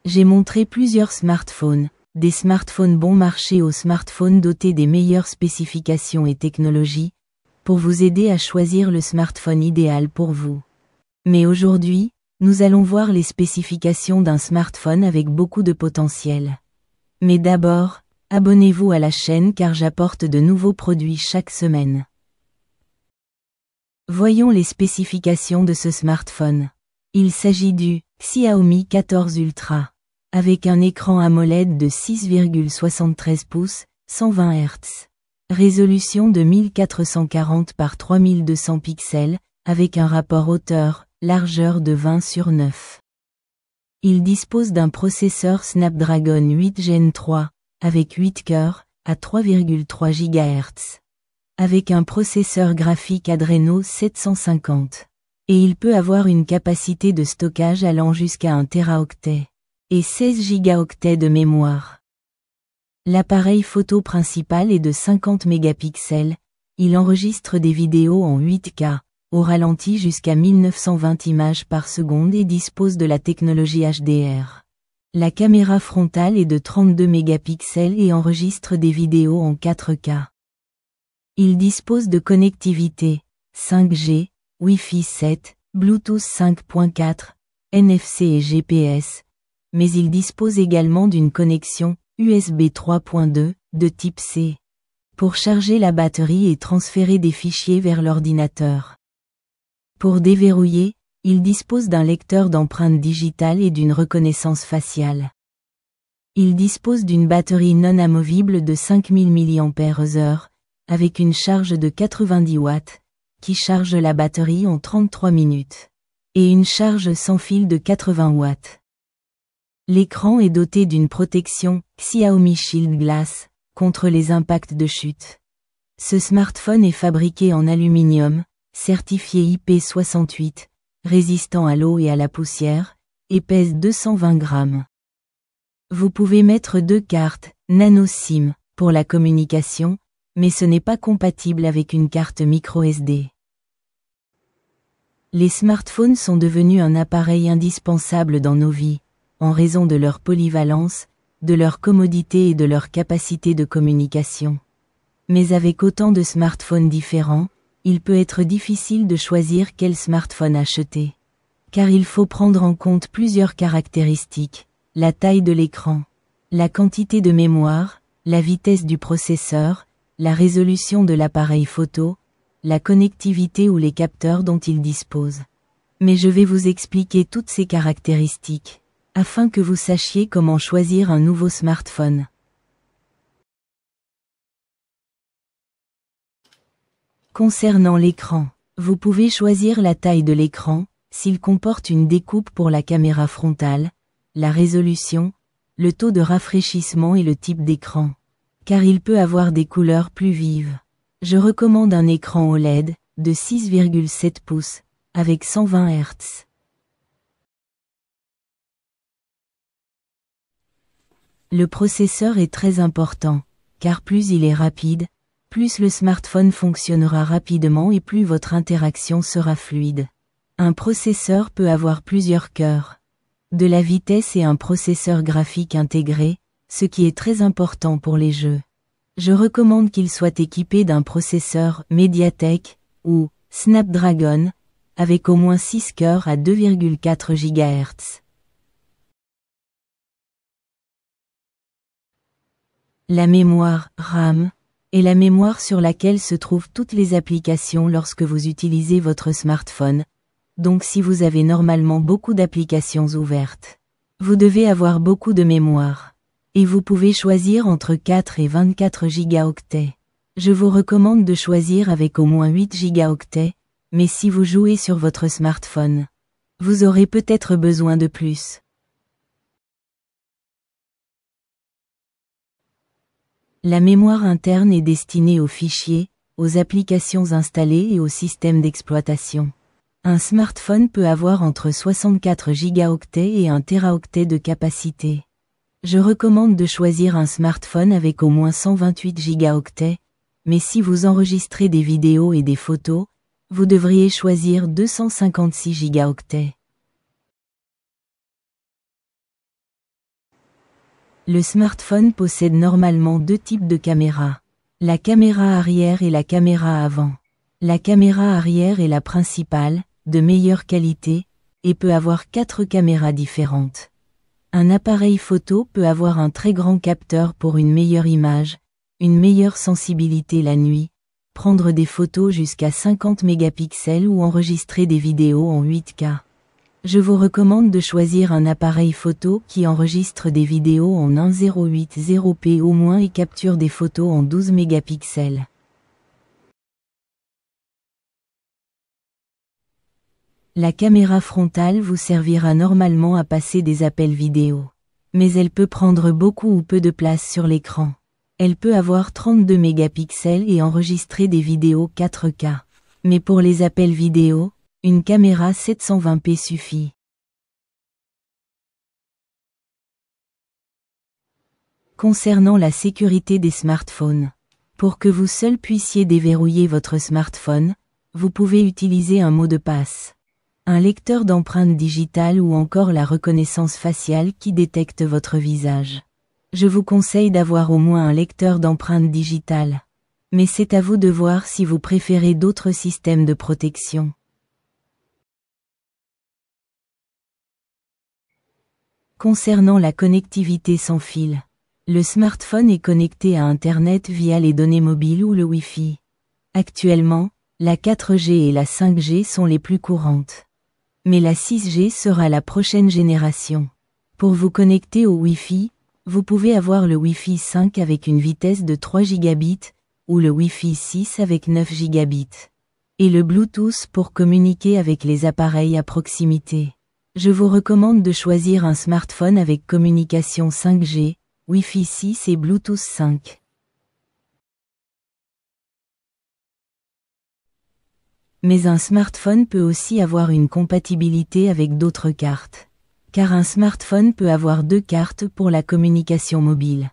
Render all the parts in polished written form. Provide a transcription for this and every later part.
J'ai montré plusieurs smartphones, des smartphones bon marché aux smartphones dotés des meilleures spécifications et technologies, pour vous aider à choisir le smartphone idéal pour vous. Mais aujourd'hui, nous allons voir les spécifications d'un smartphone avec beaucoup de potentiel. Mais d'abord, abonnez-vous à la chaîne car j'apporte de nouveaux produits chaque semaine. Voyons les spécifications de ce smartphone. Il s'agit du Xiaomi 14 Ultra, avec un écran AMOLED de 6,73 pouces, 120 Hz. Résolution de 1440 par 3200 pixels, avec un rapport hauteur-largeur de 20/9. Il dispose d'un processeur Snapdragon 8 Gen 3, avec 8 cœurs, à 3,3 GHz. Avec un processeur graphique Adreno 750. Et il peut avoir une capacité de stockage allant jusqu'à 1 Teraoctet. Et 16 Go de mémoire. L'appareil photo principal est de 50 mégapixels, il enregistre des vidéos en 8K, au ralenti jusqu'à 1920 images par seconde et dispose de la technologie HDR. La caméra frontale est de 32 mégapixels et enregistre des vidéos en 4K. Il dispose de connectivité 5G, Wi-Fi 7, Bluetooth 5.4, NFC et GPS, mais il dispose également d'une connexion USB 3.2 de type C pour charger la batterie et transférer des fichiers vers l'ordinateur. Pour déverrouiller, il dispose d'un lecteur d'empreintes digitales et d'une reconnaissance faciale. Il dispose d'une batterie non amovible de 5000 mAh, avec une charge de 90 watts, qui charge la batterie en 33 minutes, et une charge sans fil de 80 watts. L'écran est doté d'une protection Xiaomi Shield Glass contre les impacts de chute. Ce smartphone est fabriqué en aluminium, certifié IP68, résistant à l'eau et à la poussière, et pèse 220 grammes. Vous pouvez mettre 2 cartes Nano SIM pour la communication, mais ce n'est pas compatible avec une carte microSD. Les smartphones sont devenus un appareil indispensable dans nos vies, en raison de leur polyvalence, de leur commodité et de leur capacité de communication. Mais avec autant de smartphones différents, il peut être difficile de choisir quel smartphone acheter. Car il faut prendre en compte plusieurs caractéristiques, la taille de l'écran, la quantité de mémoire, la vitesse du processeur, la résolution de l'appareil photo, la connectivité ou les capteurs dont il dispose. Mais je vais vous expliquer toutes ces caractéristiques, afin que vous sachiez comment choisir un nouveau smartphone. Concernant l'écran, vous pouvez choisir la taille de l'écran, s'il comporte une découpe pour la caméra frontale, la résolution, le taux de rafraîchissement et le type d'écran. Car il peut avoir des couleurs plus vives. Je recommande un écran OLED, de 6,7 pouces, avec 120 Hz. Le processeur est très important, car plus il est rapide, plus le smartphone fonctionnera rapidement et plus votre interaction sera fluide. Un processeur peut avoir plusieurs cœurs, de la vitesse et un processeur graphique intégré, ce qui est très important pour les jeux. Je recommande qu'il soit équipé d'un processeur Mediatek ou Snapdragon, avec au moins 6 cœurs à 2,4 GHz. La mémoire RAM est la mémoire sur laquelle se trouvent toutes les applications lorsque vous utilisez votre smartphone, donc si vous avez normalement beaucoup d'applications ouvertes, vous devez avoir beaucoup de mémoire. Et vous pouvez choisir entre 4 et 24 gigaoctets. Je vous recommande de choisir avec au moins 8 gigaoctets, mais si vous jouez sur votre smartphone, vous aurez peut-être besoin de plus. La mémoire interne est destinée aux fichiers, aux applications installées et au système d'exploitation. Un smartphone peut avoir entre 64 gigaoctets et 1 Teraoctet de capacité. Je recommande de choisir un smartphone avec au moins 128 gigaoctets, mais si vous enregistrez des vidéos et des photos, vous devriez choisir 256 gigaoctets. Le smartphone possède normalement deux types de caméras. La caméra arrière et la caméra avant. La caméra arrière est la principale, de meilleure qualité, et peut avoir 4 caméras différentes. Un appareil photo peut avoir un très grand capteur pour une meilleure image, une meilleure sensibilité la nuit, prendre des photos jusqu'à 50 mégapixels ou enregistrer des vidéos en 8K. Je vous recommande de choisir un appareil photo qui enregistre des vidéos en 1080p au moins et capture des photos en 12 mégapixels. La caméra frontale vous servira normalement à passer des appels vidéo. Mais elle peut prendre beaucoup ou peu de place sur l'écran. Elle peut avoir 32 mégapixels et enregistrer des vidéos 4K. Mais pour les appels vidéo, une caméra 720p suffit. Concernant la sécurité des smartphones. Pour que vous seul puissiez déverrouiller votre smartphone, vous pouvez utiliser un mot de passe. Un lecteur d'empreintes digitales ou encore la reconnaissance faciale qui détecte votre visage. Je vous conseille d'avoir au moins un lecteur d'empreintes digitales. Mais c'est à vous de voir si vous préférez d'autres systèmes de protection. Concernant la connectivité sans fil. Le smartphone est connecté à Internet via les données mobiles ou le Wi-Fi. Actuellement, la 4G et la 5G sont les plus courantes. Mais la 6G sera la prochaine génération. Pour vous connecter au Wi-Fi, vous pouvez avoir le Wi-Fi 5 avec une vitesse de 3 gigabits, ou le Wi-Fi 6 avec 9 gigabits. Et le Bluetooth pour communiquer avec les appareils à proximité. Je vous recommande de choisir un smartphone avec communication 5G, Wi-Fi 6 et Bluetooth 5. Mais un smartphone peut aussi avoir une compatibilité avec d'autres cartes. Car un smartphone peut avoir 2 cartes pour la communication mobile.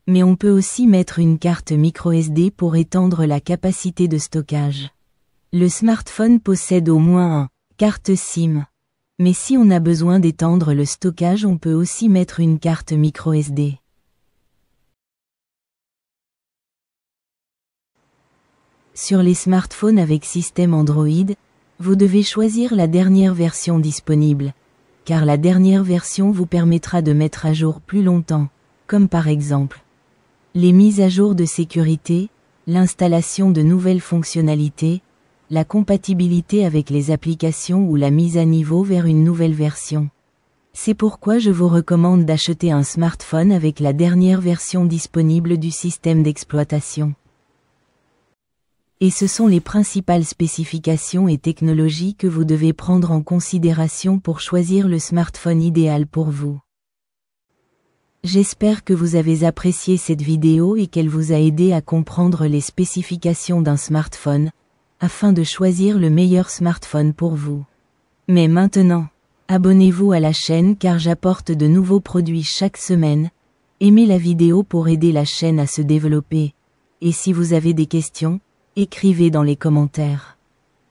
Mais on peut aussi mettre une carte microSD pour étendre la capacité de stockage. Le smartphone possède au moins une carte SIM. Mais si on a besoin d'étendre le stockage, on peut aussi mettre une carte microSD. Sur les smartphones avec système Android, vous devez choisir la dernière version disponible, car la dernière version vous permettra de mettre à jour plus longtemps, comme par exemple les mises à jour de sécurité, l'installation de nouvelles fonctionnalités, la compatibilité avec les applications ou la mise à niveau vers une nouvelle version. C'est pourquoi je vous recommande d'acheter un smartphone avec la dernière version disponible du système d'exploitation. Et ce sont les principales spécifications et technologies que vous devez prendre en considération pour choisir le smartphone idéal pour vous. J'espère que vous avez apprécié cette vidéo et qu'elle vous a aidé à comprendre les spécifications d'un smartphone, afin de choisir le meilleur smartphone pour vous. Mais maintenant, abonnez-vous à la chaîne car j'apporte de nouveaux produits chaque semaine. Aimez la vidéo pour aider la chaîne à se développer. Et si vous avez des questions, écrivez dans les commentaires.